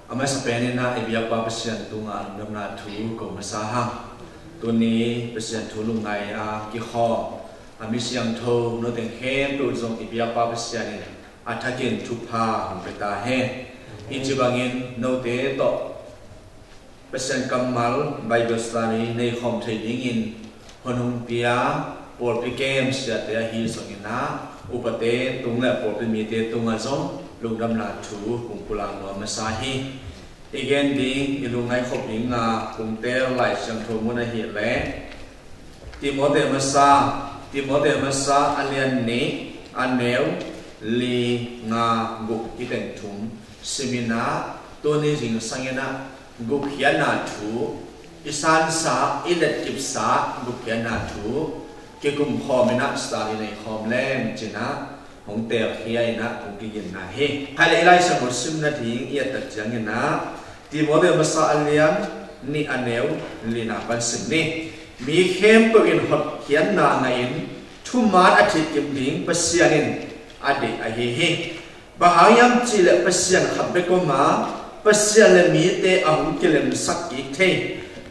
ama sa penina ibiyak pa pasyan tunga namna thu ko masaha tuni pasyan thulung ngai a ki kho ami siam tho no teng he tu zong ibiyak pa pasyan ni athakin thupa hum peta he injibangin no te to pasyan kamal bible study nei khom thei dingin honung pia por pi games ya te hi songina upate tungla por pi mi te tunga zong lungdam na thu kung pulang no masahi again ding ilungai khoping nga kung te lai sang tho muna hi le timote masa alian ni aneu li nga guk kiteng thum semina to ni jing sangena guk hiana thu isan sa ilet kip sa guk hiana thu ke kum khomina stari nei khom lem china hong te hiai na kung ki yin na he hai lai sa mo sim na ding ia tak jang na ti model masa alian ni aneu li na pan sim ni mi khem to in hot hian na ngain thu mat a thit kim ding pasianin ade a he he bahayam chile pasian khabe ko ma pasian le mi te ahum kelem sak ki the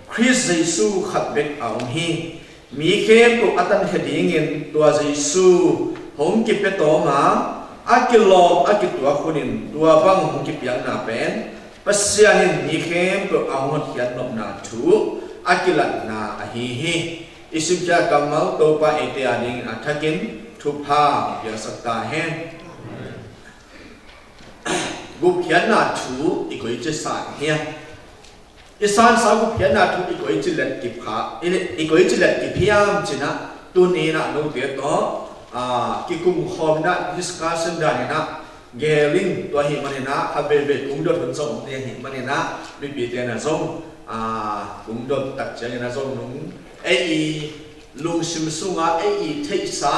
Chris Jesu khabe ahum hi mi khem ko atan hedingin tua Jesu hong ki pe to ma akilom akitua khunin tua bang hong ki piang na pen pasyahin ni khem ko ahon hian nom na thu akilat na ahi hi isibja kamal to pa ete ading athakin thupa ya sakta he gup hian na thu ikoi che sa he isan sa gup hian na thu ikoi che let ki pha ikoi che let ki phiam china tu ni na no te to kikum khom na discussion da na geling to hi manina abebe ung dot song te hi manina bi bi te na song ung dot tak che na song nung ai lung sim sunga ai thei sa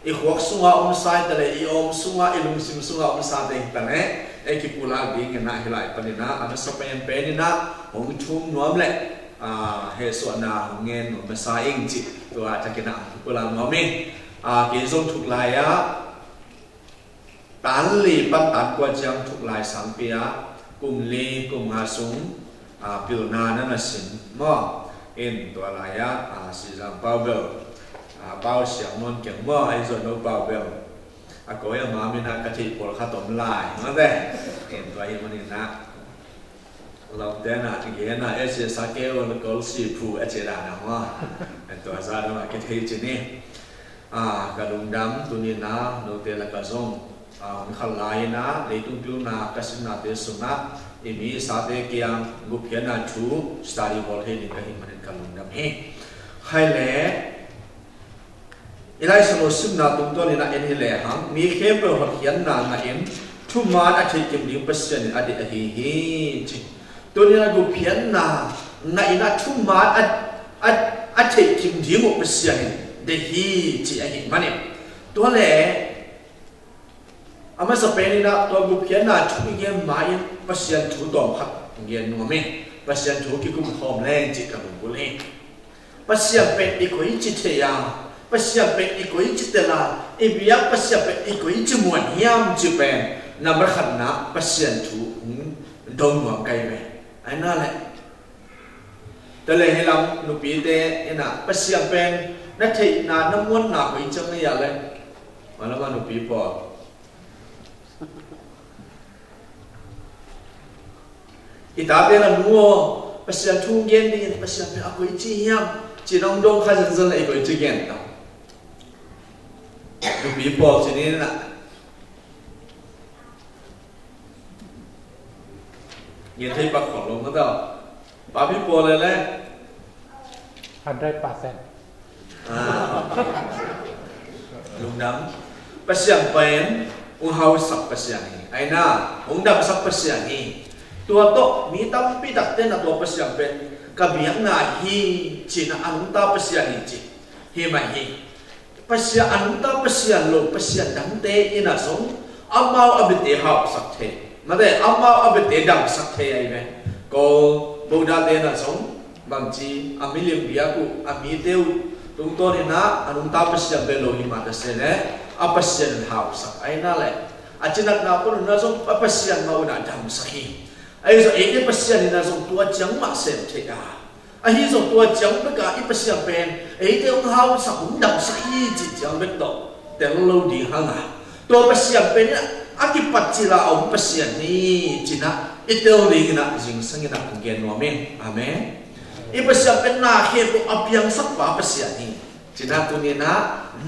i khwak sunga sai ta le i sunga i lung sim sunga sa te ta ne ai ki pula bi na hilai panina ana sa pen penina hong thum nuam le he so na ngen no sa ing chi to ta ke na pula ngomi cái dòng thuộc lại tán lì bắt tán qua trang thuộc lại sáng pia cùng lì cùng ngã súng biểu na nó là xin mò inตัวlại sĩ rằng bao bèo bao xiang non kiểu mò ai rồi nó bao bèo có em mà mình ăn cái thịt bò khát tôm lại nó đây inตัวhiện mình nèเราเดินอย่างเงี้ยนะเอเชียสเกลแล้วก็สีผูเอเชียด่านะว่าตัวซาดมาคิดให้จีนี่กระดุมดำตัวนี้นะโนเตลกระซงมันขลายนะเลยตุ้งพิวนะกระสินาเตสุนัขมีสาเตเกียงกุเพียนาชูสตาร์ดิวอลเฮดิกระหิมันกระดุมดำเฮให้แหล่อีไลสโนซิมนาตุ้งตัวนี้นะเอ็นให้แหล่หังมีเข้มเปหัดเขียนนางนะเอ็นทุมานอาทิตย์กิมดิ้งเปอร์เซ็นต์อดีตอดีจิตัวนี้นะกุเพียนนางนะอินะทุมานอาทิตย์กิมดิ้งเปอร์เซ็นต์เดี๋ยวฮีจีไอหินมันเนี่ยตัวแหล่อามาสเปนนะตัวกุเพียนน่ะทุกเงี้ยมายังปัสยันถูดอมขัดเงี้ยนัวมั้ยปัสยันถูกิกุมหอมแรงจิตกับบุญเลยปัสยันเป็นอีกคนจิตเทียปัสยันเป็นอีกคนจิตเตล่าอีเบียปัสยันเป็นอีกคนจิตมวนเฮียมจิตเป็นนำมาขัดนะปัสยันถูดงหัวไกลไปไอ้นั่นแหละแต่เลยให้เราหนุปีเตะนะปัสยันเป็นนักเทศนาน้ำมันหนักไปจังเลยอะไรมาแล้วมาหนุปีปออีตาเป็นอะไรมัวปัสยันทุ่งเย็นนี่ปัสยันเป็นอะไรจีเฮียมจีน้องดงข้าศึกเลยอะไรจีเย็นต่อหนุปีปอจีนี่นะเงี้ยที่ปักของลงก็ต่อป้าพี่ปอเลยแหละ100%ลุงดำปัสยันเป็นอุ้งเฮาสับปัสยันนี่ไอ้น่าอุ้งดำสับปัสยันนี่ตัวโตมีตั้มปีดักเต้นตัวปัสยันเป็นกระเบียงน่าฮีจีน่าอันตาปัสยันนี่จีฮีไม่ฮีปัสยันอันตาปัสยันโลปัสยันดังเตอินาสงอามาอับเตะหาสักเทมาได้อามาอับเตะดังสักเทไอ้แม่ก็บูดาเตน่าสงบางทีอามิลิมเบียกุอามิเตวตรงตัวนี้นะอันตาปัสยันเป็นโลหิมาเตเสเนอาปัสยันหาสักไอ้นั่นแหละอาจจะนักนาคนน่าสงปัสยันมาอุณาดังสักฮีอ ไอ้ส่วนเอกปัสยานี่นะส่งตัวจังมาเสพเทกาไอ้ส่งตัวจังเบกาอีปัสยาเป็นเอกเดียวเขาสักดังสักยี่จิจังเบกโตแต่เราดีห่างตัวปัสยาเป็นเนี่ยอากิปัจจิลาเอาปัสยานี่จินะอีเดียวดีนะจิงสังเกตของเกณฑ์นัวเมนอาเมนอีปัสยาเป็นนาเขียนตัวอภิยังสักป่าปัสยานี่จินะตัวนี้นะ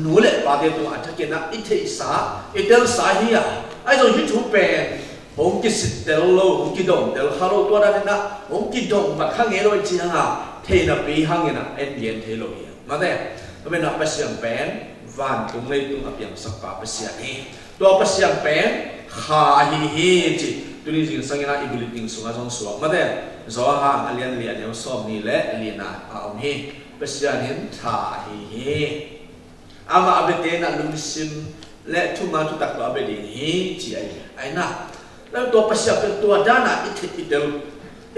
หนูเล็กป่าเดียวตัวอัฐเกนะอีเทสาอีเดียวสาฮีอะไอ้ตัวฮิตุเป็นผมกิสิเดลโลผมกิดงเดลฮาโลตัวนั้นนะผมกิดงมาข้างเงี้ยเราจีน่ะเทน่ะปีข้างเงี้ยนะเอ็นเย็นเทโลเฮียมาแต่ก็เป็นนับปัสยาเป็นวันตรงเลยตรงอภิยังสักป่าปัสยานี่ตัวปัสยาเป็นขาฮีจีตัวนี้จริงสังเกตนะอีบิลิติงสุงาจงสวงมาแต่จอฮาอันเลียนเลียนยังสอบนี่แหละเลียนนะเอาฮีปัสยานี่ขาฮีอามาอับเตนะลุมซิมและทุมาทุตักตัวอับเดฮีจีไอ้น่ะแล้วตัวปัสยาเป็นตัวด้านน่ะอิ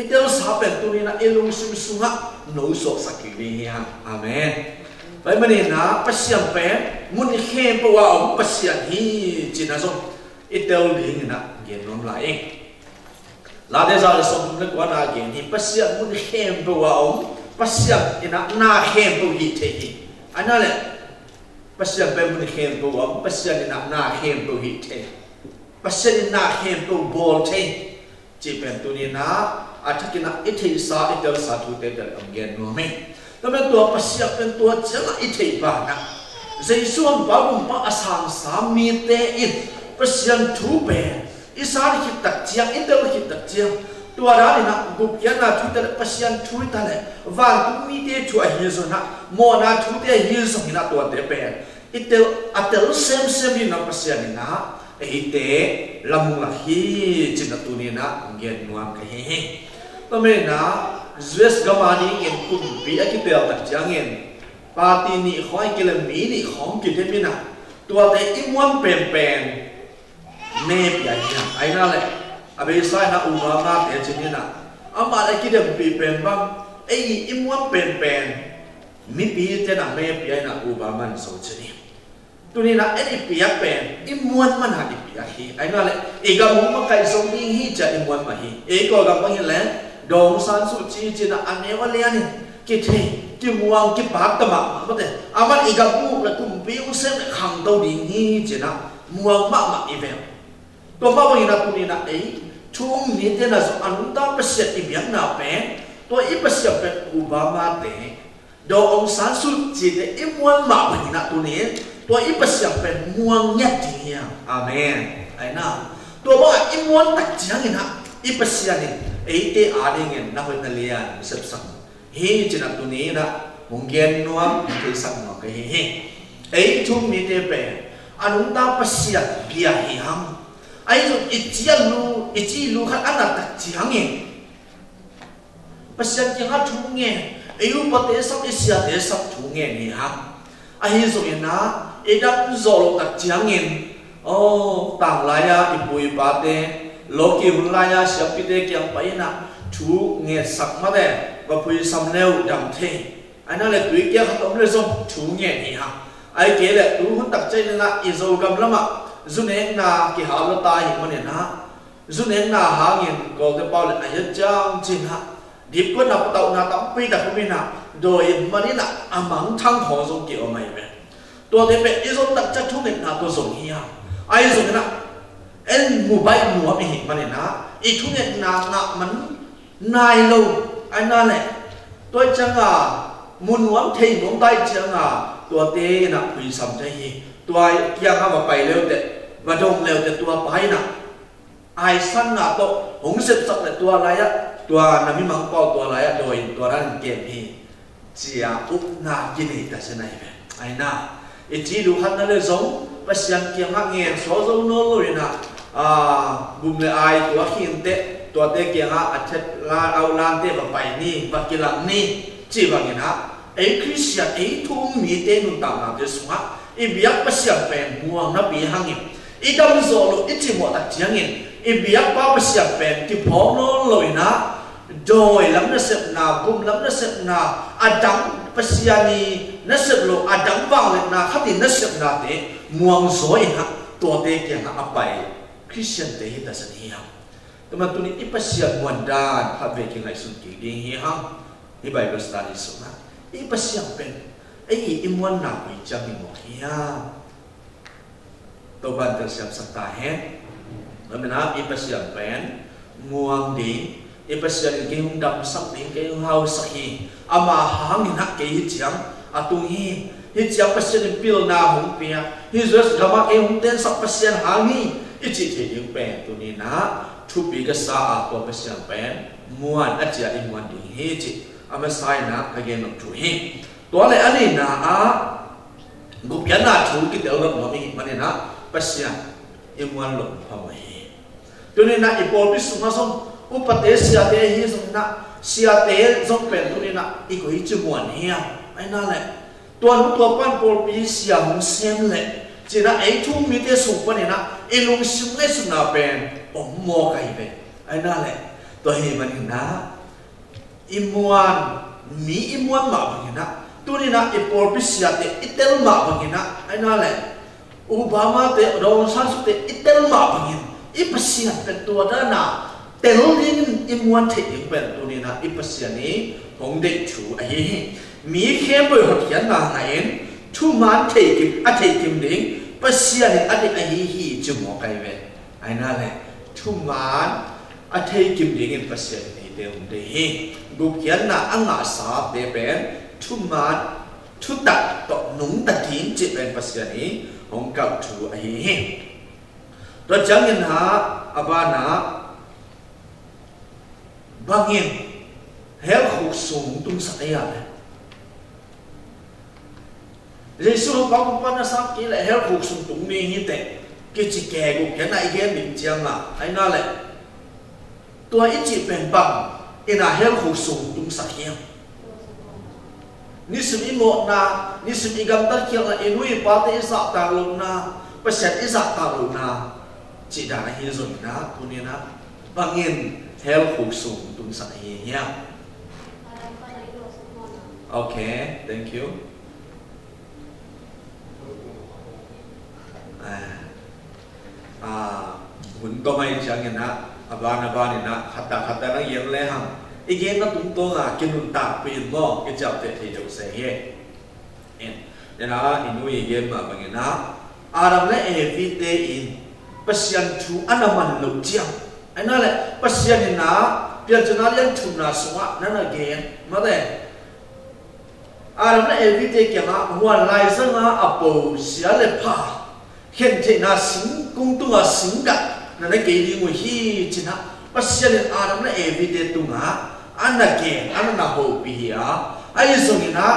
เดลสาเป็นตัวนี้นะเอลุงซิมสุงะโนโซสักกิริยาอาเมนไปมันนี่นะปัสยาเป็นมุนเข้มปัวเอาปัสยาฮีจีน่ะส่งอิเดลลิงนะเกี่ยนน้ำลายลาเดซาลส่งนึกว่านาเกี่ยนที่ปัสยามุนเข้มปัวเอาปัสยาอินะนาเข้มปัวฮีเทฮีอันนั้นแหละปัสยาเป็นมุนเข้มปัวปัสยาอินะนาเข้มปัวฮีเทปัสยาอินะเข้มปัวบอลเทจีเป็นตัวนี้นะอาจจะกินอิเทสาอิเดลสาทุเตเดลอังเกนโนเมแล้วเป็นตัวปัสยาเป็นตัวเจ้าอิเทบานะใจส่วนบาบุมปะอาสังสามีเตอินปัสยาทุเปอิสาริตักเจียงอิเดลคิตักเจียงตัวร้านนะบุกยันนะทุเตปัสยาทุตาเลวันตุมีเตชัวฮิโซนะโมนาทุเตฮิโซหินะตัวเตเปอิเดลอัตลเซมนี่นะปัสยานี่นะไอ้เตะลำมุงละฮีจินตัวนี้นะเงินนวมกันเฮตัวเมนะเวสกามานีเงินกุมปีไอ้กิเตลตัดจังเงินปาตีนี่ของไอ้กิเลมีนี่ของกิเทมินะตัวเตะอิมวันเป็นเมย์ใหญ่นะไอ้นั่นแหละอาเบสไซนะอุบามาเตะจินี่นะอามาไอ้กิเดมปีเป็นบ้างไอ้อิมวันเป็นมีปีเจนะเมย์ใหญ่นะอุบามันโซจินี่ตัวนี้นะไอ้ปียเป็นอิมวันมันหาปียฮีไอ้นั่นแหละเอกมุมาไก่ส่งดิ้งฮีจะอิมวันมาฮีเอกก็กับมันเห็นแล้วดองสันสุจีจีนะอันนี้ว่าเลี้ยนี่กิเทกิมวงกิปากตะมาไม่ได้อามันเอกมุแล้วกุมปิวเส้นขังตัวดิ้งฮีจีนะมวงมากอีเวนตัวมาวันนี้นะตัวนี้นะไอ้ทุ่มนี้เท่านั้นอันนั้นเป็นเสียอิมยังน่าเป็นตัวอีเป็นเสียเป็นอุบามาเตะดองสันสุจีเนี่ยอิมวันมาวันนี้นะตัวนี้ตัวอีปัสยาเป็นม่วงยัดจริงอ่ะอาเมนไอ้น่ะตัวว่าอีม่วงตัดจังนะอีปัสยานี่ไอ้เตอาดิเงินนักวิทยาเลียนเสพสังเฮ้จินักตัวนี้นะมุงเกนนัวเทสังนัวก็เฮ้ไอ้ทุ่มมีเตเป็นอันนั้นตาปัสยาเบียร์ฮิฮัมไอ้ตัวอิจิลูขันอันนั้นตัดจังเองปัสยาที่ฮัททุ่งเงี้ยไอ้ยูปเตสับอิสยาเตสับทุ่งเงี้ยนี่ฮะไอ้ส่วนนั้นไอ้ดับโซโลตัดจังเงินโอ้ต่างหลายอีปุยปาเตโลกิหุ่นลายเสียพิเตเกียงไปนะถูเงี้ยสักมาเดว่าปุยสำเร็จดังเทไอ้นั่นแหละตุยเกี่ยวกับเรื่องส่งถูเงี้ยนี่ฮะไอ้เกี่ยแหละตัวหุ่นตัดใจนั่นนะอิโซกัมละมะจุนเองนะกี่หาลตายมันเนี่ยนะจุนเองนะหาเงินก็จะเป่าเลยไอ้จังจริงฮะดิบก็นับเต่านับปีแต่ก็ไม่นับโดยมันนี่นะอามังทั้งของส่งเกี่ยวไม่เป็นตัวเด็กเป็นอิโซตัดจะทุ่งเงินนะตัวส่งเฮียไอ้ส่งนะเอ็นมูบายมัวไม่เห็นมันเนี่ยนะอีทุ่งเงินนะมันนายโลไอ้นั่นแหละตัวจังอ่ะมุนวังเทียนวังได้จังอ่ะตัวเต้นะคุยสำใจตัวยังเอาไปเร็วแต่มาดงเร็วแต่ตัวไปนะไอ้สั้นนะตัวหงเสพสักแต่ตัวอะไรอะตัวน้ำมิมังเป่าตัวอะไรอะโดยตัวนั้นเกมนี้เจียอุกนากินแต่เช่นไรแบบไอ้น่าอีจีดูขันนั่นเลยส่งไปเสียงเกี่ยงหักเงี้ยโซ่โซ่โน้เลยนะบุ้มเลยไอตัวขี้เตะตัวเตะเกี่ยงหักอัดเช็ดลาเอาลานเตะแบบไปนี่บักกิลังนี่จีบังเงี้ยนะไอ้คริสเตียนไอ้ทุ่มมีเตะนุ่งต่างๆเดี๋ยวสุดไอ้เบียกไปเสียงเป็นม่วงนับปีหังเงี้ยไอ้ดำโซ่ลูกไอ้จีหมดตัดเจียงเงี้ยไอ้เบียกป้าไปเสียงเป็นที่พร้อมโน้เลยนะโดยลำนักเสพนาบุ้มลำนักเสพนาอาดังปัสยานีนักเสพโลอาดังบางเล็กนาขัดนักเสพนาเตม่วงสวยฮะตัวเตะเกี่ยงฮะไปคริสเตียนเตะแต่สัญญา แต่มันตัวนี้อิปัสยามวนดานพระเวกิงไอสุนกิดีฮีฮังที่ไบเบิลสตาร์ดิสุนะอิปัสยาเป็นไอ้อิมวนหนักไปจังมิโมฮียตัวบันเตอร์เสียมสตาเฮนแล้วมันนับอิปัสยาเป็นง่วงดีอิปัสยาเกี่ยงดำสักดีเกี่ยงเฮาสักฮีอามาหางนักเกี่ยจังอาตุงฮีฮิจับปัสยาพิลนาหงเปียฮิจุสกามาเกี่ยงเต้นสักปัสยาหางฮีอิจิตเกี่ยงเป็นตัวนี้นะทุบีกษาตัวปัสยาเป็นมวนอาจจะอิมวนดีฮิจิอามาไซนะกเกนนทุฮีตัวอะไรอันนี้นะกุบยันนาถูกกิเตอร์รบน้องมีมันเนี่ยนะปัสยาอิมวนหลงพม่าตัวนี้นะอีโปลพิสุมาส่งอุปเทศเสียเตะฮีส่งนะเสียเตะส่งเป็นตัวนี้นะอีกคนจะมวนเฮียไอ้นั่นแหละตัวนู้นตัวปั้นโปลพิเสียมุเซมเลยจีน่ะไอ้ทุ่มมีเตะสุกปะเนี่ยนะไอ้ลุงซิมเล่สุนาเป็นอมโมไก่เป็นไอ้นั่นแหละตัวเฮมันนะอิมวนมีอิมวนมาบางอย่างนะตัวนี้นะอีโปลพิเสียเตะอิเตลมาบางอย่างนะไอ้นั่นแหละอุบามาเตะโดนซันสุเตะอิเตลมาบางอย่างอิปัสยาเป็นตัวด้านหน้าแต่เราเรียนอิมวันเทอิเป็นตัวนี้นะอิปัสยานี้ของเด็กชูไอ้มีแค่ไปหัดยันมาไงทุมันเทกิมอัฐเทกิมดิ้งปัสยานี้อัฐไอ้ฮีจะมองไกลเว้ยไอ้นั่นแหละทุมันอัฐเทกิมดิ้งปัสยานี้เดี๋ยวเดี๋ยวกุบยันน่ะอังอาสาเดเป็นทุมันทุตัดตกนุ่งตัดทิ้งจิตเป็นปัสยานี้ของเก่าชูไอ้ตัวจังเงินหาอบานาบางเงินเฮลขุกสูงตุงสักอย่างเลยเรื่องสุขภาพปัญหาสักกี่เลยเฮลขุกสูงตุงนี้ฮิตเตกิจแก่กุแค่ไหนแค่หนึ่งจังอ่ะไอ้นั่นแหละตัวอิจิเป็นบังอินาเฮลขุกสูงตุงสักอย่างนี่สิมีโมนานี่สิมีกำตัดเกี่ยวกับอินุยปาเตอิสักตาลุนาประเสริฐอิสักตาลุนาจีดานะฮิซุนนะตัวนี้นะบางเงินเฮลขุกสูงตุนสักเฮียโอเค thank you หุ่นตัวไม่จังเงินนะอบานนี่นะขัดตานั่งเยี่ยมเลยฮะอีกเย็นนั่งตุ้งตัวอ่ะกินหุ่นตาปีนบ่กินจับเตะที่เดียวเสียเนี่ยนะอินุยเยี่ยมมาบางเงินนะอารัมและเอวิเตอินปัสยันทูอันนั้นมันหลุดเจียงไอ้นั่นแหละปัสยันนี่นะเปลี่ยนจากนั้นยันทูน่าสวะนั่นแหละเกณฑ์มาเลยอารัมและเอวิเตเกี่ยงอ่ะหัวไหล่ซึ่งอ่ะอัปโปเสียเลยผ่าเห็นที่น่าสิงกุ้งตัวสิงกันนั่นแหละเกณฑ์ที่มุฮีจีน่ะปัสยันอารัมและเอวิเตตุงอ่ะอันนั้นเกณฑ์อันนั้นโฮปีอ่ะไอ้ส่วนนี้นะ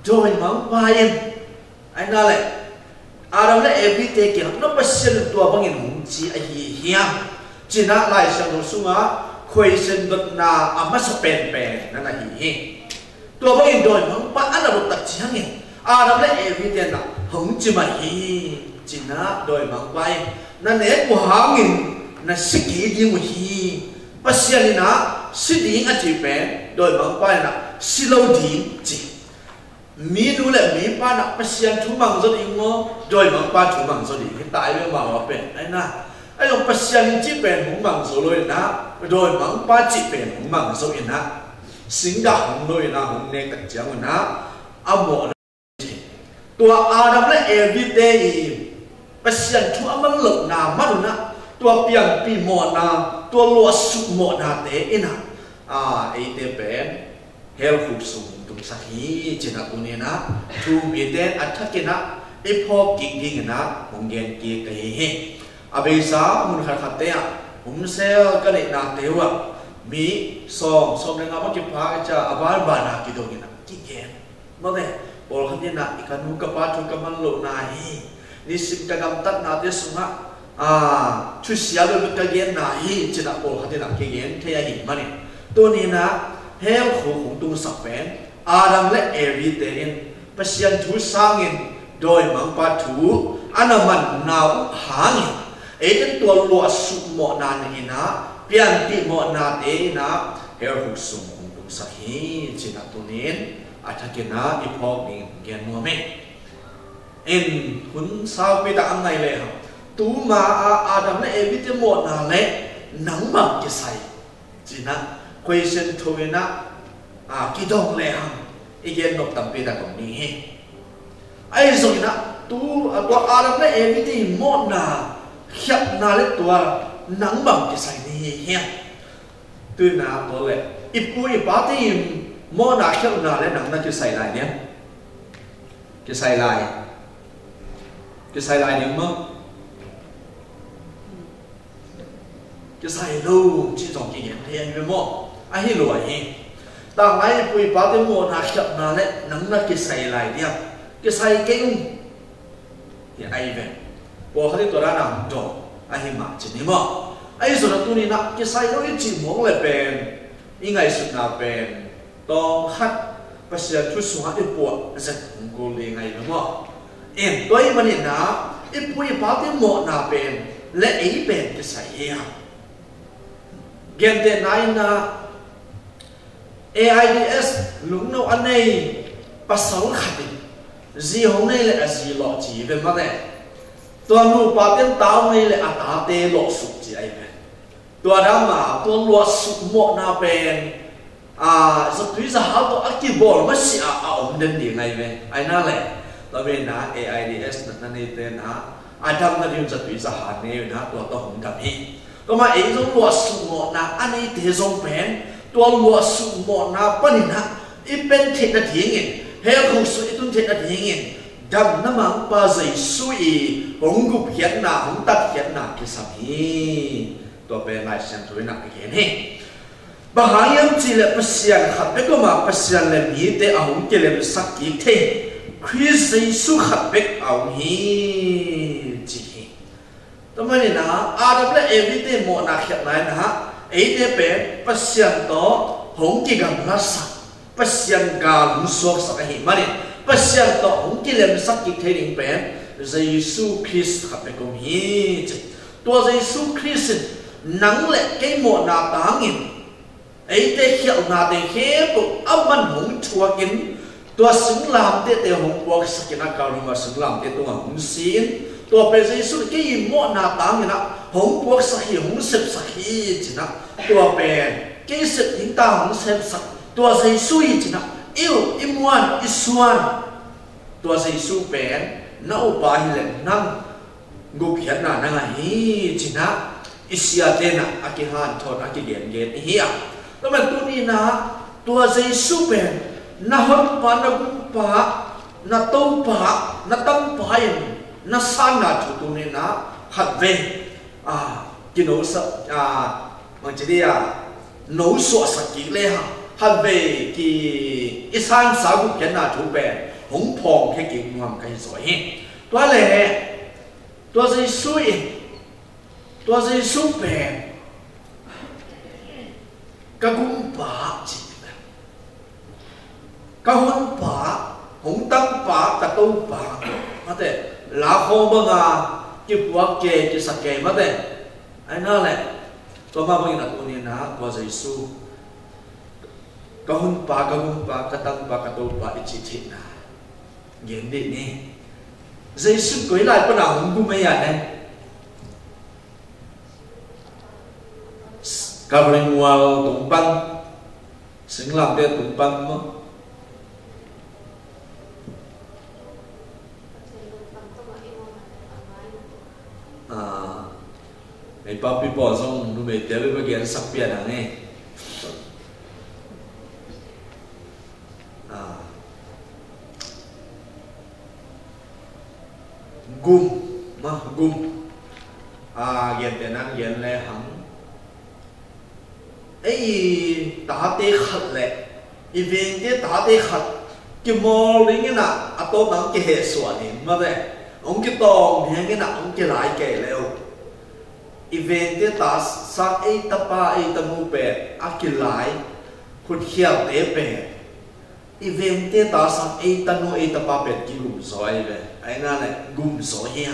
โดยมังไปไอ้นั่นแหละอารัมและเอวิเตเกี่ยงนับปัสยันตัวบางอย่างจีไอ้เฮียจีน่าไล่เสียงสุงะคุยเส้นดนาอามาสเป็นนั่นแหละเฮียตัวบางอย่างโดยมังปะอันนั้นรถตัดเชียงเองอารัมและเอวิเตน่ะหงจีมาเฮีจีน่าโดยมังไปนั่นเองกูหาเงินนั่นสิกีดีมุฮีปัสยันนี่นะสิดีอันจีเป็นโดยมังไปน่ะสิโลดีจีมีดูแลมีป้านักปัสยันทุมังจดีงอโดยมังป้าทุมังจดีที่ตายไปมาว่าเป็นไอ้น่ะไอ้ลงปัสยันจีเป็นหงมังจเลยนะโดยมังป้าจีเป็นหงมังจเลยนะสิงดาหงเลยนะหงเนกัจจังนะอาโมตัวอาดัมและเอวิเดย์ปัสยันทุอามันหลบนามันนะตัวเปียงปีโมนาตัวลัวสุโมนาเตอินะไอเตเป็นเฮลฟุกซุงตุงสักฮีจีน่ะตัวนี้นะทูมีเดนอัฐกินะไอพอกิกิงนะหงเกนกีกเฮอาเบซ่ามุนขัดขัดเตะผมเซลกันเลยนาเตวะมีสองในงานมันจะพาจะอาบานบานากิโดกินะกิเกนมาเลยบอกขัดเนี่ยนะอีกการุกปาทุกมันหลบนาฮีนี่สิบกำตัดนาเตสุงะชุดเสียเลยกเกนนาฮีจีน่ะบอกขัดเนี่ยนะกิเกนเทียหิมันเนี่ยตัวนี้นะเฮลขู่ของตุงสักเป็นอาดัมและเอวิเตนปัสยันทูสร้างเงินโดยมังปัทูอันนั้นมันนาวหางเงินเป็นตัวลัวสุโมนานี่นะเปลี่ยนที่โมนาเตนะเฮลขู่สุ่มของตุงสักฮีจีน่ะตัวนี้อาจจะกินนะอีพอกนี่เกี่ยนมัวเมหุ่นสาวไปตามไงเลยครับตูมาอาดัมและเอวิเตโมนาเละ nắng bằng cái say chỉ na question thôi na cái đông lệ hằng ý kiến nộp tầm bê đã còn đi hết ai rồi na tu Adam na everything mo na khiap na le tua nắng bằng cái say đi hết tu na to le ipui party mo na khiap na le nắng na cái say lại nhé cái say lại những mơ cái sai lâu chỉ trong cái hiện hiện với mò ai hiểu rồi ta ngay bùi bảo cái mò na chậm na đấy nắng na cái sai lại đi cái sai cái thì ai về bỏ cáiตัวนั้นนำจอai hiểu mà chỉ niệm mò ai rồi tu ni na cái sai nó chỉ mong lại bền ý ngày suốt na bền tông khát bác sĩ chú xuống cái bộ rất ngon liền ngày với mò em tôi mà niệm na ít bùi bảo cái mò na bền lẽ ấy bền cái sai hiểu gen te nai na AIDS lung no anei pasal khati ji hong nei le azi lo chi ve ma ne to nu pa ten taw nei le ata te lo su chi ai ve to da ma to lo su mo na pen so tui za ha to akibol ma si om den di ngai ve ai na le to ve na AIDS na nei te na adam na rim za tui za ha nei na to hong dam hiก็มาเองต้องรัวสุโมนะอันนี้เทซงเป็นตัวรัวสุโมนะปนินะอีเป็นเทนทีเงินเฮลของสุอีตุนเทนทีเงินดำน้ำมันปลาใจสุยหงกุบเขียนหนาหงตัดเขียนหนาคือสามีตัวเป็นลายเส้นตัวหนักเขียนให้บางอย่างจีเล็บเสียงขัดไปก็มาเสียงเล็บนี้แต่เอาหงจีเล็บสักกี่เทคริสต์สุขัดไปเอาฮีจีทำไมนี่นะอาดับและเอวิเตโมนาเขียนไหนนะฮะเอเดเป็นปัสยันโตหงกิกังรัสปัสยันกาลุสวกสักหิมานี่ปัสยันโตหงกิเลมสักกิเทนิงเป็นเยซูคริสต์ขับไปกงฮีตัวเยซูคริสต์นังเล็กเกโมนาตางินเอเดเขียวนาเดเฮปุอัมันหงชัวกินตัวสิงลามเดหงบวกสกินาการุมาสิงลามเดตัวหงซีนตัวเป็นเยซูก็ยิ่งโมนาตางินะหงบวกสักหิหงเสพสักหิจินะตัวเป็นกี่สิบหิงตาหงเสพสักตัวเยซูจินะอิมวันอิสวานตัวเยซูเป็นน่าอุปาหิเลนนั่งกุเขียนนั่งหิจินะอิสยาเตนะอากิฮันทอนอากิเดียนเกตเฮียแล้วมันตัวนี้นะตัวเยซูเป็นน่าหันปานากุปะน่าโตปะน่าตั้มปะยันน่าสานาทุตุนี่นะหัดเวกินโนสมันจะได้โนสวสกิเลยฮะหัดเวกีอิสานสาวุกันนาทุเปนหงพองแค่กินงวมกันสวยตัวเลยตัวใจสุยตัวใจสุเป็นกะกุมปะจีกะหุนปะหงตั้งปะกะตูปะมาแต่ลาโคบังกิบวักเกกิสักเกมาแต่ไอ้นั่นแหละตัวมาเป็นนักตัวนี้นะตัวใจสุกะหุนปะกะตั้งปะกะตูปะอิจิตินะเย็นดีนี่ใจสุกุยไล่ปะนาหงกุไม่ยันเนี่ยKabrinwal tumpang singlam dia tumpang mo may papi po song lumete ba bagian sakpian ang gum gian tenang gian le hang ấy ta tê khát lệ, event tê ta tê khát, cái mall này na, à tôi nói cái hệ số này mà đấy, ông cái tông này cái na, ông cái lại cái leo, event tê ta sang ấy ta pa ấy ta mua bè, à cái lại, khut khiêu tê bè, event tê ta sang ấy ta mua ấy ta pa bè cái gum sỏi bè, ấy na này gum sỏi hia,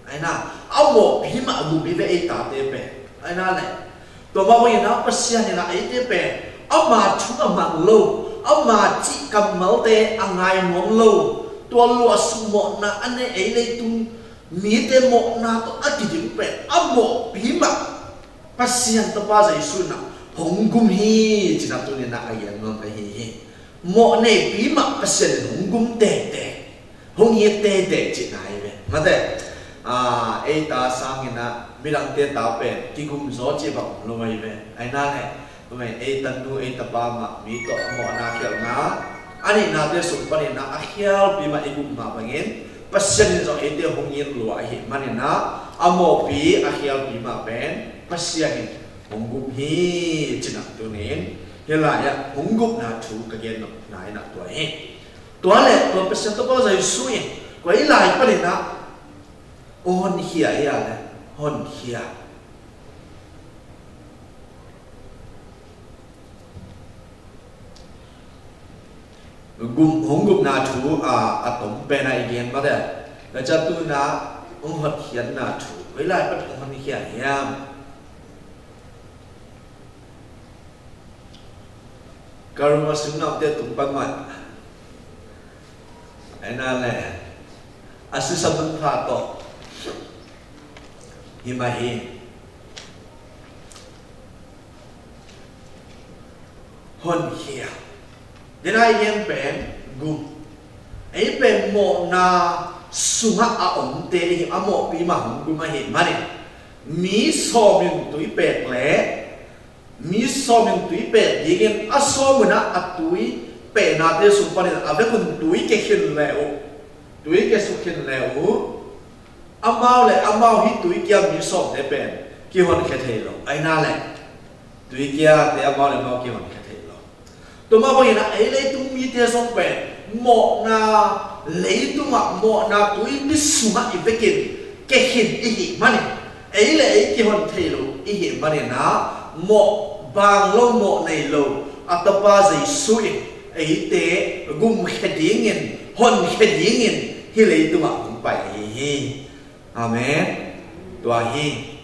ấy na, ông một phim mà gum bị ấy ta tê bè, ấy na nàyตัวมาวันนั้นปัสยานี่นะไอ้เด็กเป็นเอามาชุดมันโลเอามาจีกับเมาเตะอ่างไงมองโลตัวลัวสมองนะอันนี้ไอ้เลยตุ้มมีเตะมองนะตัวอักจิ๋วเป็นเอาหมกผีมาป pasian tapa Yesu na honggum hi china tu ni na ayan no hi mo ne pi ma pasian honggum te hong ye te china ai ma te ai ta sang ina bilang te ta pe ki gum zo chi ba lo mai ve ai na ne mai ai tan nu ai tapa ma mi to mo na khel na ani na te su pa ni na a khial pi ma i gum ma bangin pasian zo ai te hong ye lo ai mani na amo pi a khial pi ma ben pasian honggum hi china tu nen hela ya honggum na thu ka gen na na to he to le to pasian to ba zai su ye ko i lai pa ni na on hia ya le hon hia honggum na thu a tom pe na igen ma de la cha tu na hot hian na thu ko i lai pa hon hia ya karma sunna te tumpan ma ana le asu sabun pha to himahi hon hia dena yen pen gum ai pen mo na sunga a om te hi amo pi ma hum gum hi mani mi so min tui pek le mi so min tui pe digen aso muna atui pe na te su pa ni ave kun tui ke khin le o tui ke su khin le o amao le amao hi tui kia mi so te pen ki hon ke the lo ai na le tui kia te amao le amao ki hon ke the lo to ma bo ina ai le tu mi te so pen mo na le tu ma mo na tui mi su ma i ve ke khin i hi mani ai le ai ki hon the lo i hi mani na mo bang lo mo nei lo atapa zai sui ai te gum khadingin hon khadingin hi le tu ma pai hi amen tua hi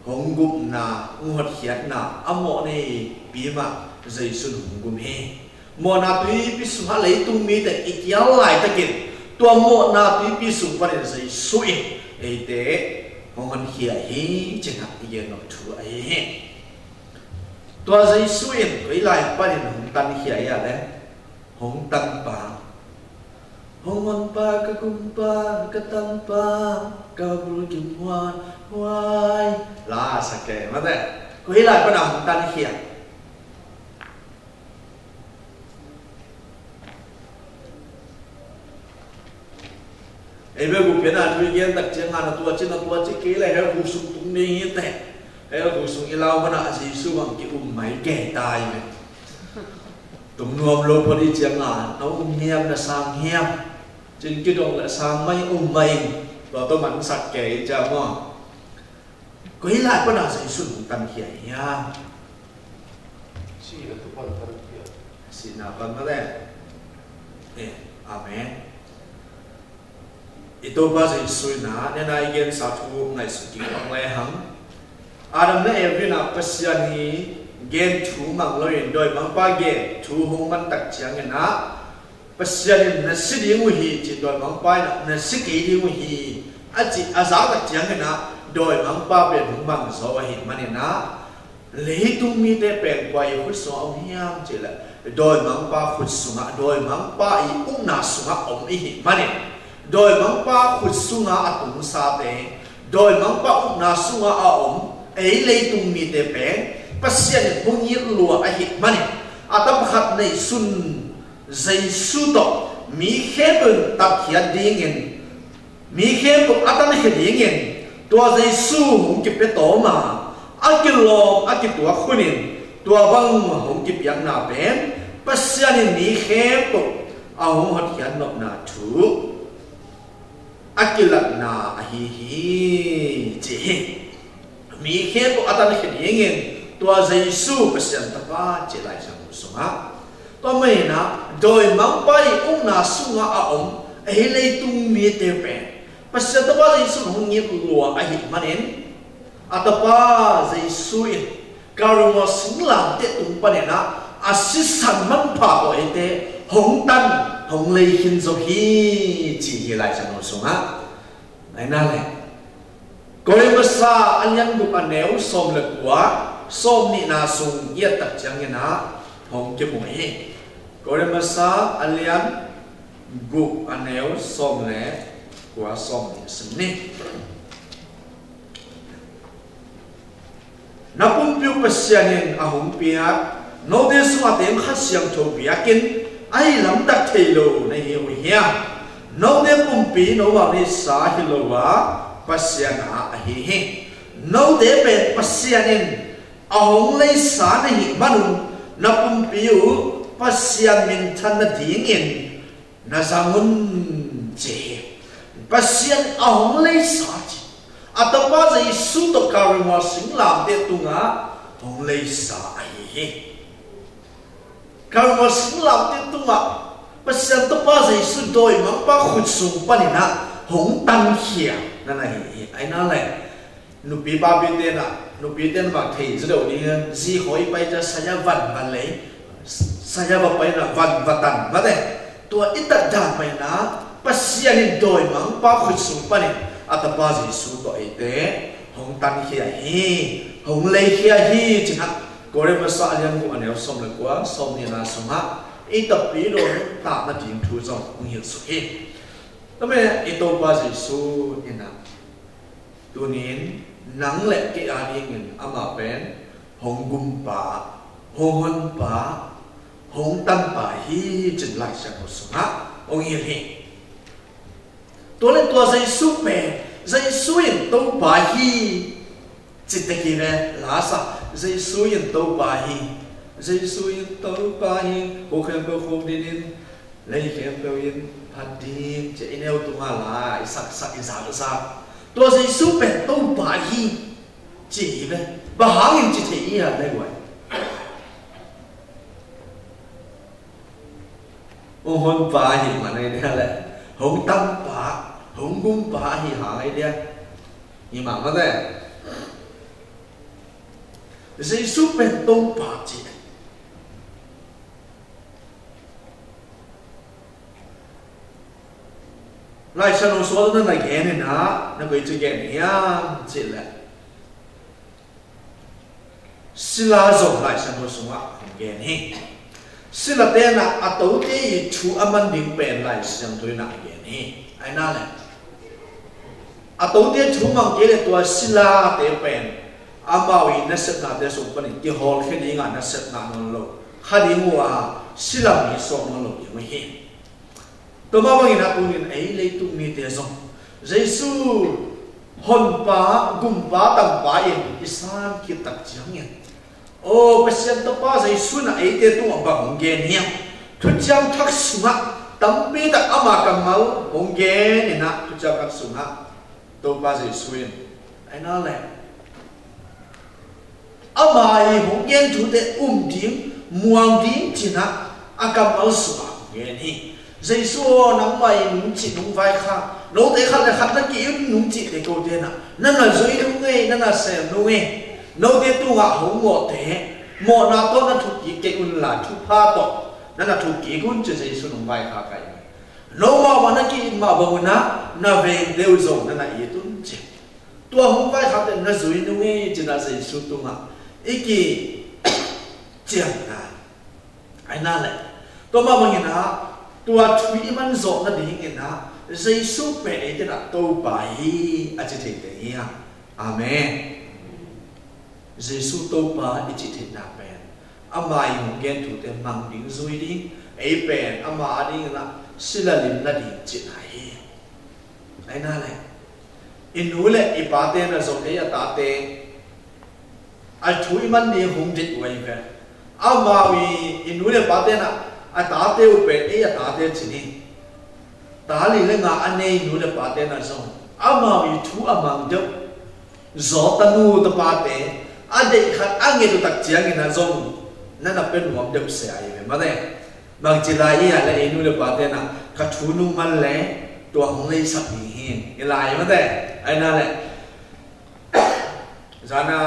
honggum na ngot hiat na amo nei pi ma zai sun honggum hi mo na tui pi su ha le tu mi te ikial lai ta kin tua mo na tui pi su pa ne zai sui ai te hon hia hi chena ye no thu ai he tua zai suin koi lai pa ni hong tan hia ya le hong tan pa hong pa ka kum pa ka tan pa ka bul kim hoan hoai la sa ke ma de koi lai pa na hong tan hia ai bây giờ biết là tuy nhiên đặc trưng là tua chỉ kế lại hay là sung tung đi thế hay là sung cái lao mà nãy gì su bằng cái máy kẻ tài này tụng nuông lô phật đi chẳng là nó hem là sang hem trên cái đồng là sang mây mây rồi tôi mặn sạch kẻ chẳng mà quấy lại có nào gì su cũng tăng kẻ nha xin nào con nó đây amen itu bahasa Isuna nên ai gen satu ngai suci orang lehang Adam na every na pasiani gen thu mang loin doi mang pa gen thu hong man tak chiang na pasiani na siding wi chi doi mang pa na siki di wi aji aza tak chiang na doi mang pa pe hong mang so wa hi mani na le tung mi te pen kwa yu so ông hiam chi la doi mang pa khut sunga doi mang pa i na sunga om i hi mani đôi măng pa khut sunga atung sa te đôi măng pa na sunga a om ei lei tung mi te pen pasian hong yi lua a hit mani atam khat nei sun zai su to mi khebun tak hian dingin mi khebun atan he dingin tua zai su hong ki pe to ma akilom akitua khunin tua bang hong ki piang na pen pasian mi khebun a hong hat hian nok na thu akilat na ahihi ji mi khe ko atan khe yengin tua Jesu pasian tapa che lai sang sunga to mai na doi mang pai na sunga a om ei lei tung mi te pe pasian tapa Jesu hong ni lua a hi manen atapa Jesu in karumo singlam te tung panena asisan man pa ko ete hong tan hong lei hin zo hi chỉ hi lại sang sung á này na này Kore masa alian gup aneu som le kwa som ni na sung ia tak chang na hong ke moi kore masa alian gup aneu som le kwa som ni sni napum piu pasyanin ahum pia no de su atem khasyam tho biakin ai lam tak thelo nei hi hia no de pum pi no wa ni sa hi lo wa pasyana hi hi no de pe pasyanin ahong lei sa nei manun napum piu pasyan min than na dingin na sangun je pasyan ahong lei sa atapa zai su to karma sing lam de tunga hong lei sa ai karma sing lam de tunga pasyan to pa zai su doi mang pa khut sung panina hong tan hia na na hi ai na le nu pi ba bi de na nu pi den ba thei zdo ni ji hoi pai ja saya van ban le saya ba pai na van vatan ba de to itat dan pai na pasyan doi mang pa khut sung panina atapa Jesu to ite hong tan hia hi hong lei hia hi china kore masa alian ku anel som le kwa som ni na soma ita pi lo ta na ting thu zo ong hi su hi tame ito pa Jesu ina tunin nang le ke ani ngin ama pen hong gum pa hong hon pa hong tan pa hi chin lai sa ko soma ong hi hi tôi lên tua dây su yên tâu bà hi chỉ để kia lá sa dây su yên tâu bà hi dây su yên tâu bà hi cô khen cô không đi đến lấy khen cô yên phát đi chỉ nêu tung lại sắc sa tua dây su bèn tâu bà hi chỉ về bà hàng chỉ thấy à đây vậy ô hôn bà hi mà này đây là hông tâm bà hong gum pa hi hai dia ni ma ma de Jesu pen tông pa chi lai sa no so na ge ne na ko chi ge ni ya chi la sila zo lai sa no so ma ge ni sila te na atau te chu aman ding pen lai sang thoi na ge ni ai na le atau dia cuma kira tua sila tepen amawi nasib na dia sumpan ki hol khedi nga nasib na nolo khadi huwa sila mi so nolo yang hi to ma bangin atunin ai le tu mi te so Jesu hon pa gum pa tam pa in isan ki tak jang ya o pasien to pa Jesu na ai te tu bang gen hiam thu jam thak sunga tampi tak ama kamal hong gen ina tu jam thak sunga to ba Jesu ai na le amai hong gen thu te dim muang dim china akam al su gen hi Jesu nang mai nung chi nung vai kha lo te khat le khat na ki nung chi te ko te na na zui nung nge na se nung nge no te tu nga hong mo te mo na to na thu ki ke kun la thu pha to na thu ki kun che Jesu nung vai kha kai no ma wana ki ma ba na ve deu zo na i tun che tua hong vai kha te na zui nung nge chi na Jesu tu nga iki chiang na ai na le to ma bang na tua thui man zo na ding na Jesu pe e te na to ba hi a chi te te ya amen Jesu to ba i chi te na pe amai hong gen thu te mang ding zui ding e pen ama ding na sila lim na ding chi na hi ai na le inule ipate na zo te ya ta te al thui man ni hong dit wai ve amawi inule pate na atate upe e atate chini tali le nga ane inule pate na zo amawi thu amang de zo tanu ta pate ade khat ange tu tak chiang ina zo na na pen wam de se ai ve ma de bang chilai ya le inule pate na ka thu nu man le to hong le sap ni hin ilai ma de ai na le zana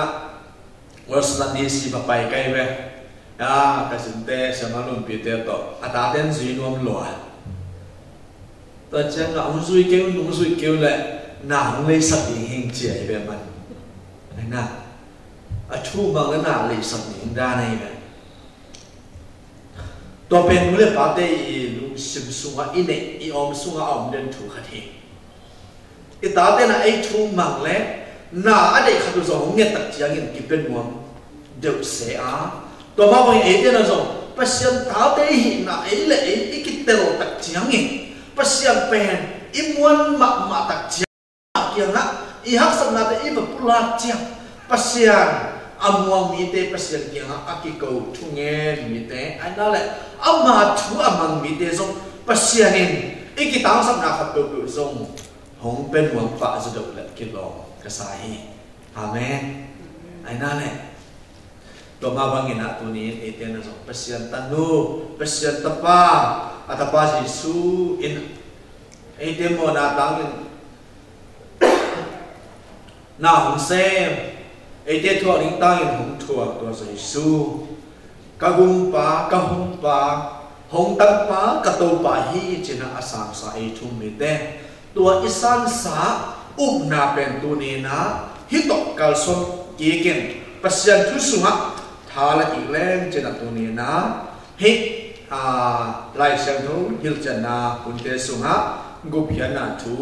waslan di si papai kai ve ya kasinte sama lum pite to ataten zui nom lo to chang nga zui keu nung zui keu le nàng lấy sập đi hình chia về mình này na thu bằng cái nào lấy sập đi ra này vậyตัวเป็นมือปาเตอีลุงสิมสุงะอินเนอีอมสุงะอมเดินถูกขัดเหอีตาเตน่ะไอทูมังเล่น่าอะไรขัดตัวสองเงี้ยตักจียงกิเป็นมวมเดือดเสียตัวมาบอกไอเตน่ะสองปัสยันตาเตหิน่ะไอเล่ไอกิเตโรตักจียงเงี้ยปัสยันเป็นอิมวนมาตักจียงเกี่ยงนะอีฮักสัมนาเตอีแบบปุลาจียงปัสยันอามวงมีเตปัสยันเกี่ยงอากิโกทุ่งเงี้ยมีเตไอ้นั่นแหละอามาทูอามังมีเตส่งปัสยันอีกิตังสัมนาขัดตัวกุส่งหงเป็นหวังฝ่าจะดกเล็ดกิโลกระสายอาเมนไอ้นั่นแหละตัวมาบางอย่างตัวนี้เอเตนะส่งปัสยันตันูปัสยันตะปาอัตปาจิสูอินเอเตโมนาตังนาหงเซมเอเตทัวลิงตังหงทัวตัวจิสูกะกุมปากะหงปาหงตังปากะโตปาฮีจินะอาสามสาเอทุมเมเตตัวอิสันสานาเป็นตัวนี้นะฮิตกกัลซอนกีเกนปัสยันทุสุงะทาละอีกแรงจินะตัวนี้นะฮิไลเซนทูฮิลจันนาคุนเตสุงะกุพยานาทู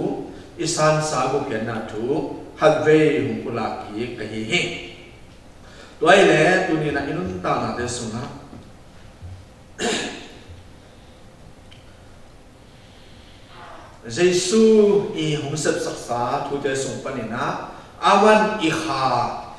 อิสันสากุพยานาทูฮัดเวหุกุลากีกะฮิฮิตัวไอ้แหละตัวนี้นะอินุนตานาเตสุงะGiêsu i hong sep saksa thu te song panina awan i kha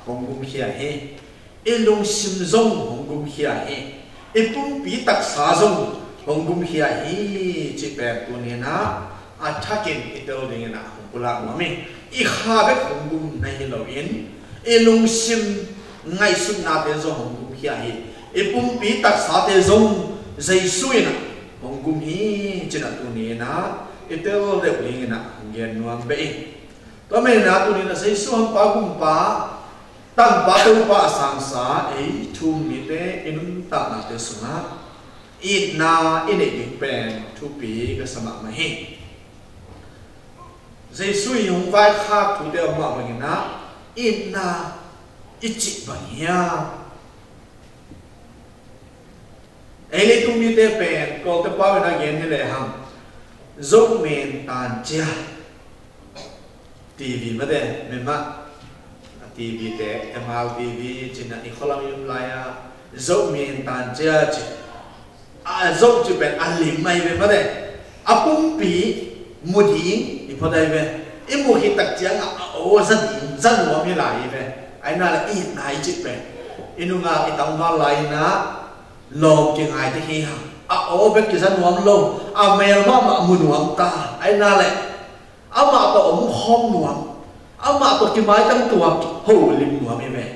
hong gum khia he i lung sim zong hong gum khia he i pum pi tak sa zong hong gum khia hi chi pe tu ni na athakin i tel ding na hong kula ma mi i kha be hong gum nai lo in i lung sim ngai su na te zo hong gum khia hi i pum pi tak sa te zong Giêsu na hong gum hi chi na tu ni na itel rep ling na gen nuam be to me na tu ni na sei su ham pa gum pa tam pa tu pa sang sa e thum mi te inun ta na te sunga it na in it pen tu pi ka sama ma he sei su yung vai kha tu de ma ba ni na it na ichi ba ya ele tu mi te pen ko te pa na gen ni le ham dốc men tàn chia TV mà đây mình mà TV để em ao TV chỉ là đi kholam yum lại dốc men tàn chia chỉ dốc chỉ bên ăn lim mày về mà đây apung pi một hiến thì phải đây về em một hiến đặc trưng ô dân của mình lại về anh nào là ít này chỉ về inu nga itang ma lại na lom cái ngày thì hi ô bé kia dân nuông lâu, mèo mà muốn nuông ta, ai na lệ, mà tao ống không nuông, mà tao cái máy tăng tuồng, hổ lim nuông như vậy,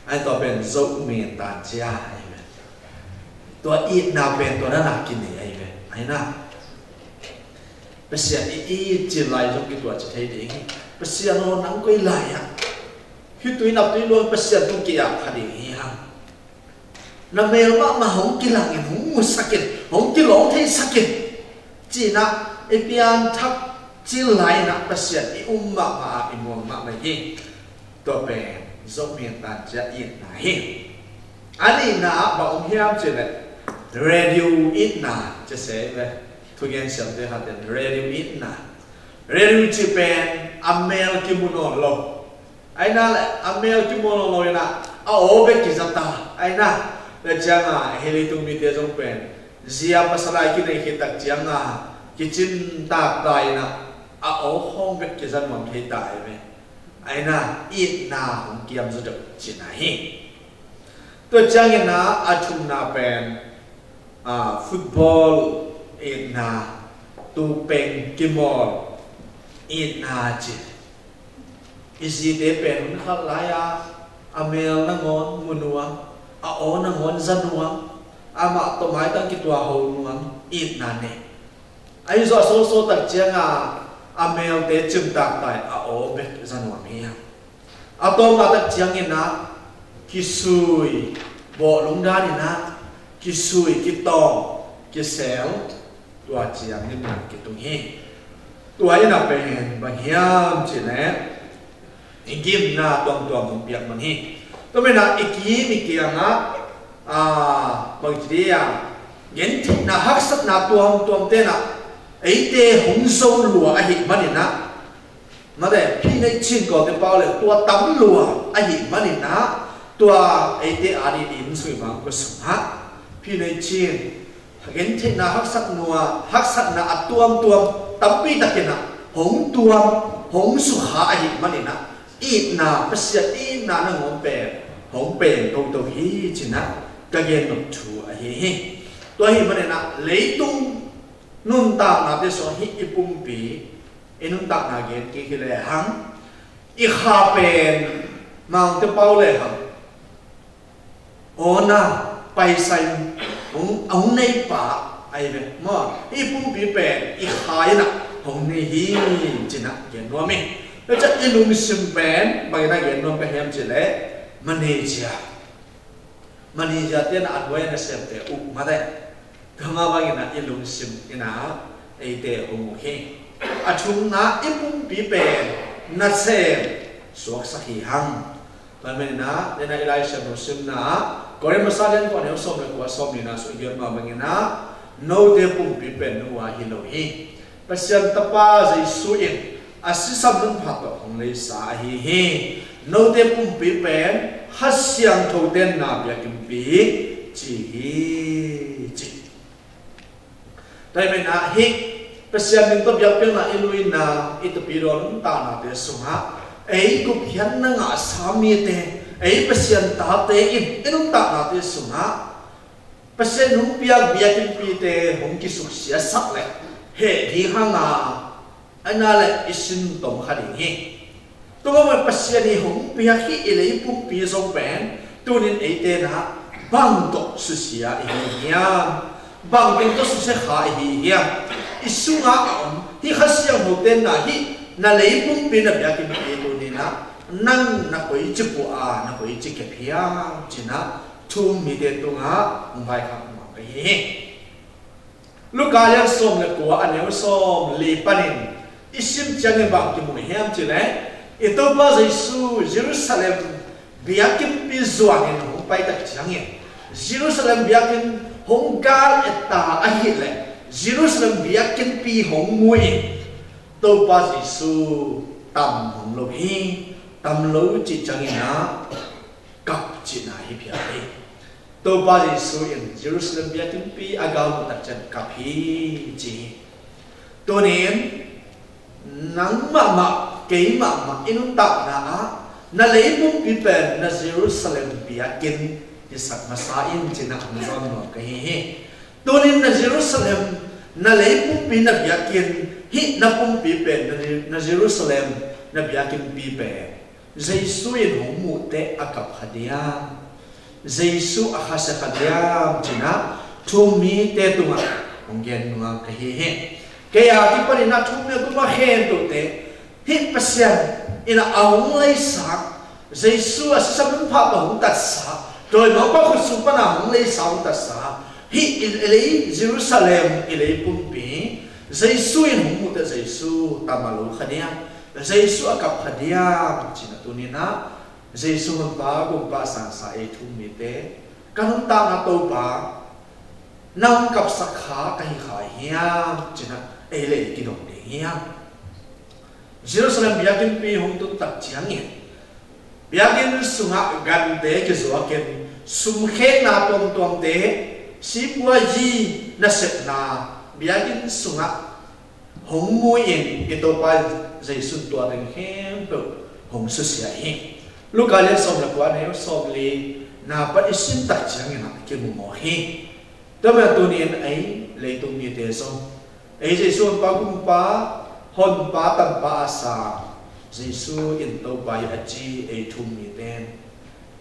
ai tao bên dốc miền tàn chia, ai vậy, tao ít nào bên tao đã làm kinh này ai vậy, ai na, bây giờ ít chỉ lại trong cái tuổi chỉ thấy đấy, bây giờ nó nắng quay lại à, khi tôi nạp tôi luôn bây giờ tôi kia phải để ý ha. Na mel ma hong ki lang hong mu sakit hong ki long thei sakit chi na e pian thak chi lai na pasiat i ma i mo ma hi to pe zo mien tan cha in na hi ani na ba om hiam che le radio in na che se ve thu gen sam te ha den radio in na radio chi pen amel ki mu no lo ai na le amel ki mu no lo na o be ki zata ai na le changa heli tu mi te jong pen zia pasala ki nei ki tak changa ki chin tak tai na o hong be ki zan mam thei tai ve ai na it na hong kiam zu dok chin na hi to chang na athum na pen football it na tu pen ki mol it na chi isi te pen khat la ya amel na ngon munua o na ngon zan nuang ama to mai tang ki tua ho nuang it na ne ai zo so tak chianga amel te chim tak tai o be zan nuang hi a to ma tak chiang na ki sui bo lung da ni na ki sui ki tong ki sel tua chiang ni na ki tung hi ตัวยันเป็นบางอย่างจีเน่อีกิมน่าตัวมึงเปียกมันฮีตัวไม่น่าอีกิมอีกอย่างนะบางทีอ่ะเงินที่น่าฮักสักน่าตัวเต้นอ่ะไอ้เต้หงโซลัวไอ้หิมันนี่นะมาแต่พี่ในชินก่อนเต้เปล่าเลยตัวตั้มลัวไอ้หิมันนี่นะตัวไอ้เต้อาดีอินสวยมากก็สุดฮะพี่ในชินเงินที่น่าฮักสักนัวฮักสักน่าตัวตั้มปีตะเกียนะหงตัวหงสุขาไอ้หิมันนี่นะอีน่าภาษาอีน่าหงหงเป็นตัวฮีจินะก็เย็นหนุชัวเฮตัวฮีมันเนี่ยนะเลยตุ้งนุ่นตาหน้าเดี๋ยวสอนฮีอีปุ่มปีนุ่นตาหน้าเกณฑ์กี่เลยหังอีข้าเป็นมังเตเป้าเลยหังโอ้น่ะไปใส่หงเอาในป่าไอ้แบบมั่วอีปุ่มปีเป็นอีข้าน่ะหงในฮีจินะเย็นนัวมั้ยแล้วจะอีลุงซิมเป็นบางอย่างเย็นนัวไปเห็นจิเลยมันเฮียเต้นอัดไว้ในเซฟเตอุมาได้ทำมาว่าอย่างนั้นอีลุงซิมอีน่าไอเตะหงโอเคอาชุมน่ะอีปุ่มปีเป็นนัดเซฟสวกสักหีหังตอนนี้นะในในไลฟ์เซฟลุงซิมน่ะก่อนมาสร้างก่อนเนี่ยส่งเลยกว่าส่งนี่นะสุดยอดมาบางอย่างนะโน้ตเตปุ่มปีเป็นนัวฮิโลฮีเปอร์เซ็นต์ตะป้าใจสุอินอาศิสัมนุนพัดของเลยสาฮีโน้ตเตปุ่มปีเป็นฮัสยังทูเดนนาเบียกิมปีจีแต่ไม่น่าฮิเปอร์เซ็นต์นึงตัวเบียเป็นน่ะอิลุยน่ะอิตปีโดนตาหน้าเตสุงะไอ้กุบยันนั่งอาสามีเตไอ้เปอร์เซ็นต์ตาเตอินุตาหน้าเตสุงะเปอร์เซ็นต์หุ่นเบียกิมปีเตหุ่นกิสุกเสียสักเลยเฮ้ที่ห้างอันนั้นแหละอิสินตรงขัดอย่างตัวมันปัสยานีหงเปียขี้อิเลยปุ่มปีสองเป็นตัวนี้ไอเตนะบังตกสุเสียอีเหี้ยบังเป็นตัวสุเสียขาอีเหี้ยอิสุงะที่ข้าเสียงหูเต้นนะที่นั่นเลยปุ่มปีนับยากินปีตัวนี้นะนั่งนักวิจิปัวนักวิจิเก็บเพียจีนะทุ่มมีเด็ดตัวงะมึงไปครับมึงไปเฮ้ลูกกาเลี้ยงส้มเลยกัวอันนี้ส้มลีปันินอิสิมจังเงบังกิมุเฮียมจีเลยitu bahasa Yesus Jerusalem biakin pizuangin hong pai tak jangin Jerusalem biakin honggal eta ahit le Jerusalem biakin pi hong muin to bahasa Yesus tam hong lo hi tam lo chi jangin na kap chi na hi pia hi to bahasa Yesus in Jerusalem biakin pi agam tak jan kap hi chi to nen nang ma kay ma inun tak na leibong pipen na Jerusalem biakin isat masain cina hamzon mo kahihi tunin na Jerusalem na leibong pinabiakin hi na pong pipen na Jerusalem na biakin pipen Jesuin humute akap hadiam Jesu akasa hadiam cina tumi tetunga mungkin mga kahihi kaya di pa rin na tumi kumahen to te hit pasyan ina awang lay sak Jesu asasamun pa ba hong tatsa doy mga pakusupa na hong lay sa hong tatsa hit ilay Jerusalem ilay pumpi Jesu in hong muta Jesu tamalo kanya Jesu akap kanya sinatunin na Jesu hong bagong pasang sa itumite kanong tanga to ba nang kapsakha kahihayang sinat ilay kinong dihiyang Jerusalem biakin pi hong tu tak chiangin biakin sunga gante ke zoaken sumkhe na tom te sipwa ji na set na biakin sunga hong muin ito pa Jesu tua deng hem to hong susia hi lukale som la kwa ne som li na pa isin tak chiangin na ke mo hi tama tunin ai leitung ni te som ai Jesu pa kumpa hon pa tan pa asa Jesu in to ba ya chi e thum mi ten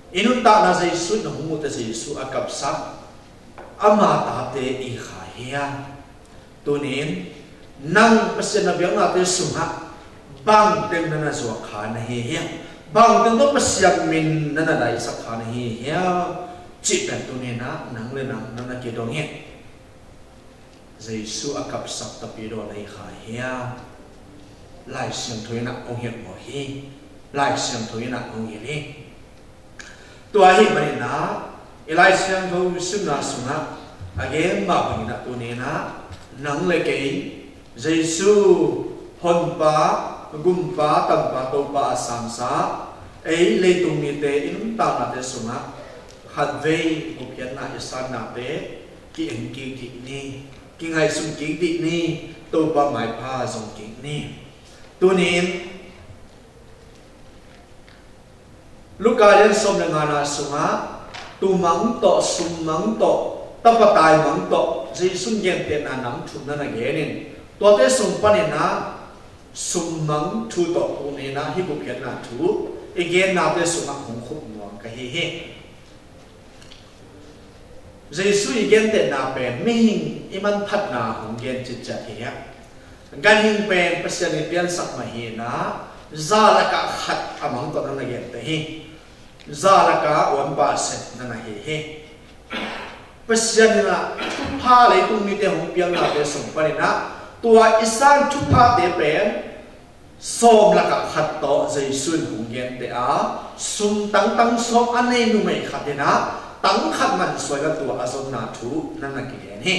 inun ta na Jesu na humu ta Jesu akap sa ama ta te i kha hiya tunin nang pasya na biang na te sunga bang ten na zo kha na hiya bang ten no pasya min na na dai sa kha na hiya chi ta tunin na nang le nang na ke dong he Jesu akap sa ta pi ro na i kha hiya lại xiêm thôi nặng ông hiện một hi lại xiêm thôi nặng ông hiện hi tua hi mà na lại xiêm thôi sum na sum na again mà mình đã tu nên na nắng lệ cái Giêsu hồn pa gum pa tam pa to pa sam sa ấy lệ tung ni te in ta na te sum na hạt vây một hiện na isan na te ki en ki ki ni ki ngai sum ki ti ni to pa mai pa song ki ni tu nên lúc ca đến xong là ngana sunga tu mắng to sum mắng to tập tài mắng to dây sum gen tiền na nắm chụp na ghé nên to te sum pa nên na sum mắng thu to tu nên na hi bục hiện na thu again na te sum không khúc nuông cái hi dây su again tiền na pen mình iman phát na hong gen chit chat hi gan hình pen pasien ni pian sak ma hi na za la ka khat amang to na gen te hi za la ka 1% na hi pasien na thu pha le tung ni te hong piang na te som pa ni na tua isan thu pha te pen som la ka khat to zai sun hong gen te a sum tang tang som anei nu mai khat te na tang khat man soi la tua azon na thu na ki gen hi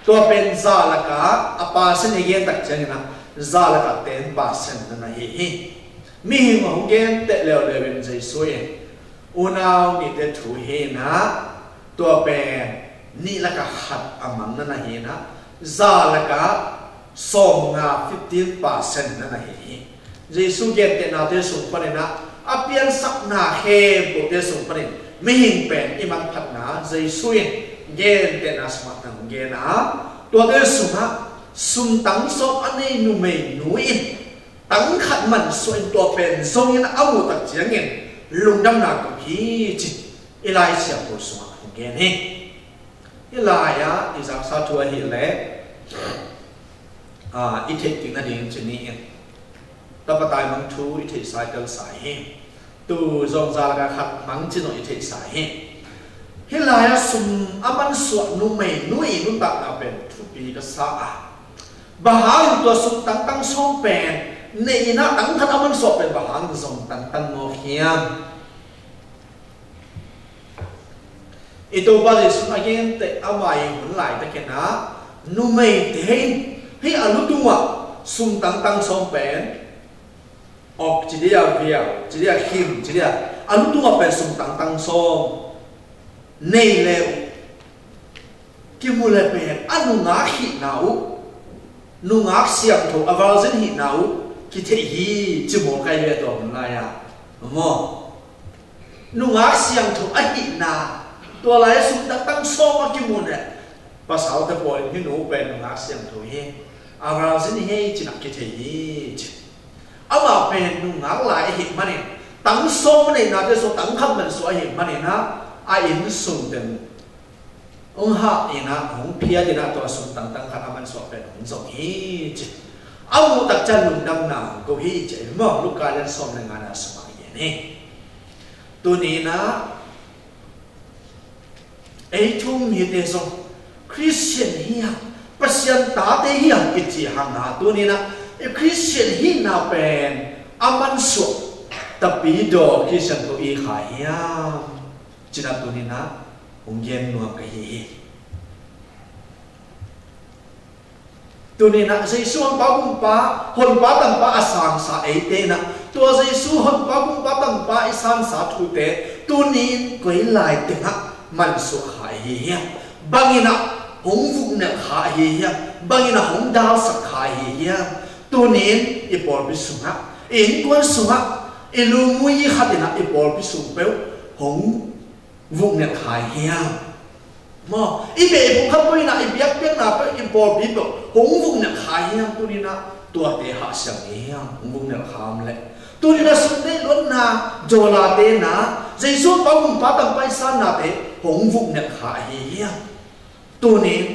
tua pen za la ka apa sen again tak chang na za la ka 10% na hi mi hi hong gen te le le ben zai soi unau ni te thu he na tua pen ni la ka khat amang na hi na za la ka som nga 15% na hi Giêsu gen te na te sum pa na apian sak na he bo te sum pa mi hin pen iman phat na Giêsu gen te na smart na gen na tua te sum tang so anei nu mei nu in tang khat man so in tua pen song in amu tak chiang in lung dam na ko hi chi ilai sia ko sum gen he ilai ya izak sa tu hi le ithei ting na ding chini in tapatai mang thu ithei cycle sai he tu zong za la khat mang chino ithei sai he hilaya sum aman suat nu mei nui nu tak na pen thu pi ka sa a bahang to sum tang tang som pen nei na tang khat aman so pen bahang zong tang tang mo hiam ito ba Jesu again te amai hun lai ta kena nu mei te hi alu tunga sum tang tang som pen ok chỉ dia kim chỉ dia alu tunga pen sum tang tang som nei leo ki mu le pen anu nga hi nau nu nga siam tho aval zen hi nau ki the hi chi mo kai le to la ya mo nu nga siam tho a hi na to lai sum tang tang som ki mu ne pa sao ta po hi nu pen nu nga siam tho hi aval zen hi chi na ki the hi ama pen nu nga lai hi ma ne tang som ne na te so tang kham man so hi ma ne na a in sum den ông ha ina hong pia dina to sum tang tang khat aman so pen hong zo hi chi au tak chan lung dam na ko hi che mo lu ka len som le ngana sama ye ne tu ni na ei thum hi te so Christian hi pasien ta te hi ang iti hang na tu ni na Christian hi na pen aman so tapi do Christian ko i kha ya china tu ni na hong gen nuam ka hi tu ni na Giêsu hon pa kum pa hon pa tam pa asang sa ei te na tu Giêsu hon pa kum pa tam pa isan sa thu te tu ni koi lai te ha man so kha hi bangina hong vuk na kha hi bangina hong dal sa kha hi tu ni i por bi sunga in kon sunga ilu mui khatina i por bi sung pe hong vùng nhật hài heo mà ít về vùng khắp nơi na ít biết na phải import biết được hùng vùng nhật hài heo tôi đi na tua tê hạ sàng heo vùng nhật ham lệ tôi đi na sung tê luôn na jo la tê na dây số bao vùng phá tầm bay san na tê hùng vùng nhật hài heo tôi nên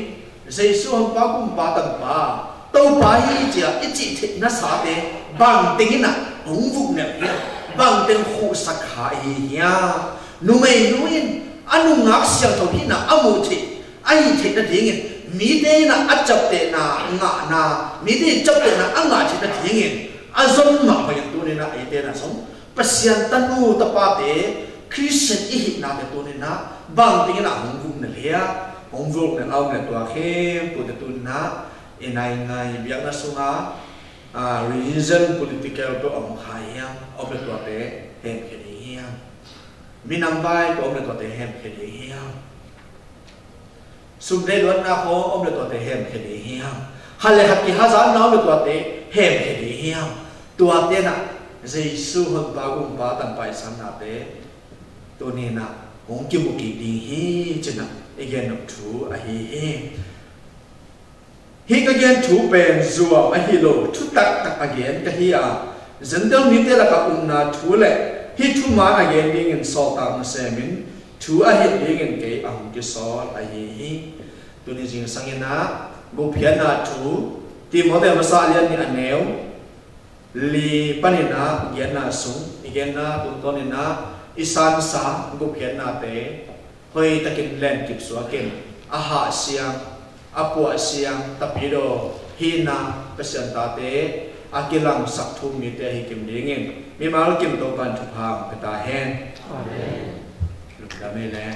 dây số bao vùng phá tầm ba tàu ba hi chỉ ít chỉ thịt na sa tê bằng tiếng na hùng vùng nhật heo bằng tiếng khu sắc hài heo nu mei nu in anu ngak siang tho hi na amu thi ai thi na ding mi de na achap te na nga na mi de chap te na anga thi na ding azom ma ba yang tu ni na ite na som pasian tanu tapate Christian ihit na te tu ni na bang tingin na hong vung na liya hong vung na law na tua khem tu te tu na inay ngay biyak na sunga religion political to ang hayang ob le tua te hem khedi hiang minambay ko ob le tua te hem khedi hiang sumde luan na ko ob le tua te hem khedi hiang hale hakki hazan na ob le tua te hem khedi hiang tua te na Giêsu hon ba gum ba tan pai san na te tu ni na hong ki mu ki ding hi chena again no thu a hi hi ka gen thu pen zuwa a hi lo thu tak tak again ka hi a zendel ni te la ka na thu le hi thu ma again ding in so ta ma se min thu a hi ding in ke a hong ki so a hi tu ni jing sangina go phian na thu ti mo de ma sa lian ni aneu li panina yana sung igena tuntonina isan sa guphian na te hoi takin len kip suakin aha siang apu siang tapido hina pesanta te akilang sakthum ni te hi kim dingin mi mal kim to kan thu phang peta hen amen lu da me le